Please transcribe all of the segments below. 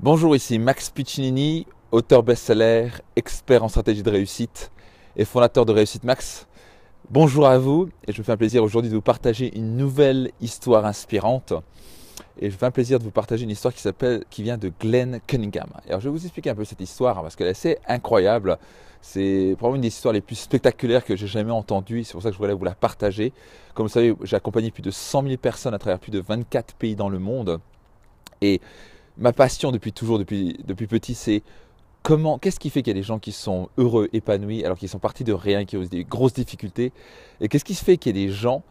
Bonjour, ici Max Piccinini, auteur best-seller, expert en stratégie de réussite et fondateur de Réussite Max. Bonjour à vous et je me fais un plaisir aujourd'hui de vous partager une nouvelle histoire inspirante. Et je me fais un plaisir de vous partager une histoire qui vient de Glenn Cunningham. Alors je vais vous expliquer un peu cette histoire parce qu'elle est assez incroyable. C'est probablement une des histoires les plus spectaculaires que j'ai jamais entendues. C'est pour ça que je voulais vous la partager. Comme vous savez, j'ai accompagné plus de 100 000 personnes à travers plus de 24 pays dans le monde. Et ma passion depuis toujours, depuis petit, c'est qu'est-ce qui fait qu'il y a des gens qui sont heureux, épanouis, alors qu'ils sont partis de rien, qui ont des grosses difficultés. Et qu'est-ce qui se fait qu'il y a des gens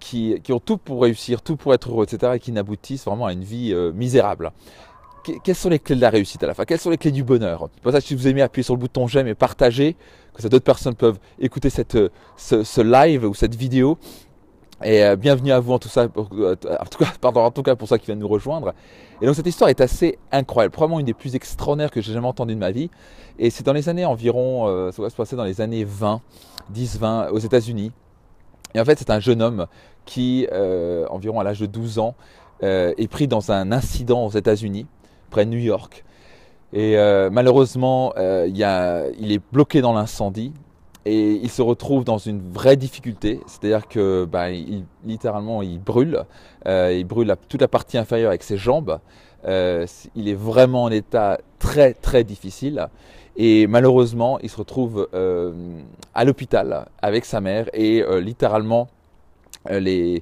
qui ont tout pour réussir, tout pour être heureux, etc., et qui n'aboutissent vraiment à une vie misérable. Quelles sont les clés de la réussite à la fin? Quelles sont les clés du bonheur? C'est pour ça que si vous aimez, appuyez sur le bouton j'aime et partagez, que ça d'autres personnes peuvent écouter ce live ou cette vidéo. Et bienvenue à vous en tout cas pour ceux qui viennent nous rejoindre. Et donc cette histoire est assez incroyable, probablement une des plus extraordinaires que j'ai jamais entendues de ma vie. Et c'est dans les années environ, ça va se passer dans les années 20, 10-20 aux États-Unis. Et en fait c'est un jeune homme qui, environ à l'âge de 12 ans, est pris dans un incident aux États-Unis, près de New York. Et malheureusement, il est bloqué dans l'incendie. Et il se retrouve dans une vraie difficulté, c'est-à-dire que littéralement il brûle toute la partie inférieure avec ses jambes. Il est vraiment en état très très difficile et malheureusement il se retrouve à l'hôpital avec sa mère et littéralement le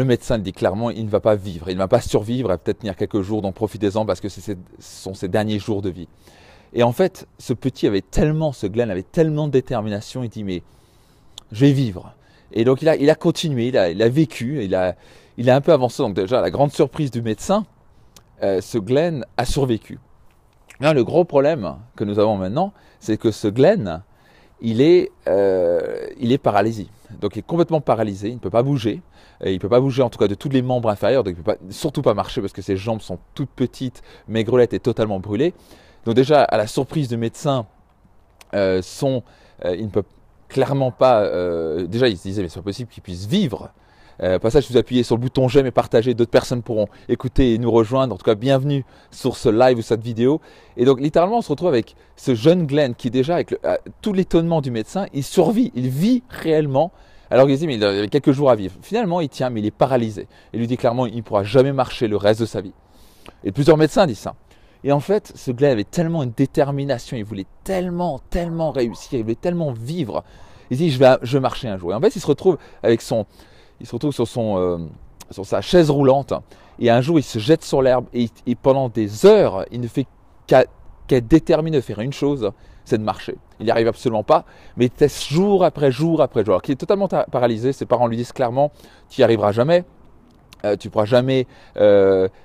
médecin dit clairement il ne va pas vivre, il ne va pas survivre, il va peut-être tenir quelques jours, donc profitez-en parce que ce sont ses derniers jours de vie. Et en fait, ce Glenn avait tellement de détermination, il dit mais je vais vivre. Et donc il a continué, il a vécu, il a un peu avancé. Donc déjà, la grande surprise du médecin, ce Glenn a survécu. Là, le gros problème que nous avons maintenant, c'est que ce Glenn, il est paralysé. Donc il est complètement paralysé, il ne peut pas bouger. Il ne peut pas bouger en tout cas de tous les membres inférieurs, donc il ne peut surtout pas marcher parce que ses jambes sont toutes petites, maigrelettes et totalement brûlées. Donc déjà, à la surprise du médecin, il ne peut clairement pas... déjà, il se disait, mais c'est pas possible qu'il puisse vivre. Passage, si vous appuyez sur le bouton j'aime et partager, d'autres personnes pourront écouter et nous rejoindre. En tout cas, bienvenue sur ce live ou cette vidéo. Et donc, littéralement, on se retrouve avec ce jeune Glenn qui déjà, avec tout l'étonnement du médecin, il survit, il vit réellement. Alors il dit, mais il avait quelques jours à vivre. Finalement, il tient, mais il est paralysé. Il lui dit clairement, il ne pourra jamais marcher le reste de sa vie. Et plusieurs médecins disent ça. Et en fait, ce Glenn avait tellement une détermination, il voulait tellement réussir, il voulait tellement vivre. Il dit, je vais marcher un jour. Et en fait, il se retrouve sur sa chaise roulante. Et un jour, il se jette sur l'herbe et pendant des heures, il ne fait qu'être déterminé de faire une chose, c'est de marcher. Il n'y arrive absolument pas, mais il teste jour après jour après jour. Alors qu'il est totalement paralysé, ses parents lui disent clairement, tu n'y arriveras jamais. Tu ne pourras jamais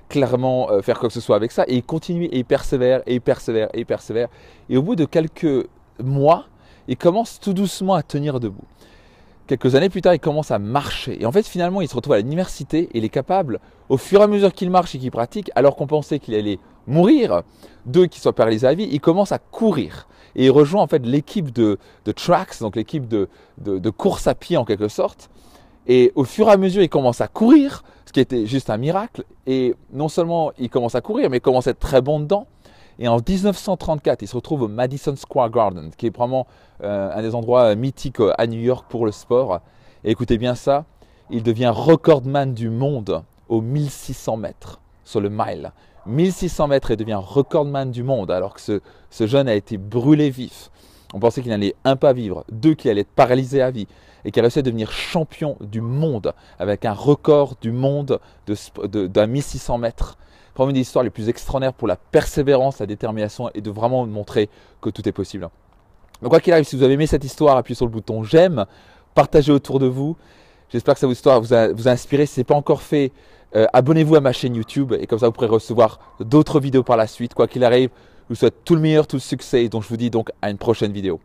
clairement faire quoi que ce soit avec ça. Et il continue et il persévère et il persévère et il persévère. Et au bout de quelques mois, il commence tout doucement à tenir debout. Quelques années plus tard, il commence à marcher. Et en fait, finalement, il se retrouve à l'université et il est capable, au fur et à mesure qu'il marche et qu'il pratique, alors qu'on pensait qu'il allait mourir, qu'il soit paralysé à vie, il commence à courir. Et il rejoint en fait l'équipe de tracks, donc l'équipe de course à pied en quelque sorte. Et au fur et à mesure, il commence à courir, ce qui était juste un miracle. Et non seulement il commence à courir, mais il commence à être très bon dedans. Et en 1934, il se retrouve au Madison Square Garden, qui est vraiment un des endroits mythiques à New York pour le sport. Et écoutez bien ça, il devient recordman du monde aux 1600 mètres sur le mile. 1600 mètres et devient recordman du monde, alors que ce jeune a été brûlé vif. On pensait qu'il n'allait pas vivre, qu'il allait être paralysé à vie et qu'il a réussi à devenir champion du monde avec un record du monde d'un 1600 mètres. Vraiment une des histoires les plus extraordinaires pour la persévérance, la détermination et de vraiment montrer que tout est possible. Donc quoi qu'il arrive, si vous avez aimé cette histoire, appuyez sur le bouton j'aime, partagez autour de vous. J'espère que cette histoire vous a inspiré. Si ce n'est pas encore fait, abonnez-vous à ma chaîne YouTube et comme ça vous pourrez recevoir d'autres vidéos par la suite. Quoi qu'il arrive, je vous souhaite tout le meilleur, tout le succès et donc je vous dis donc à une prochaine vidéo.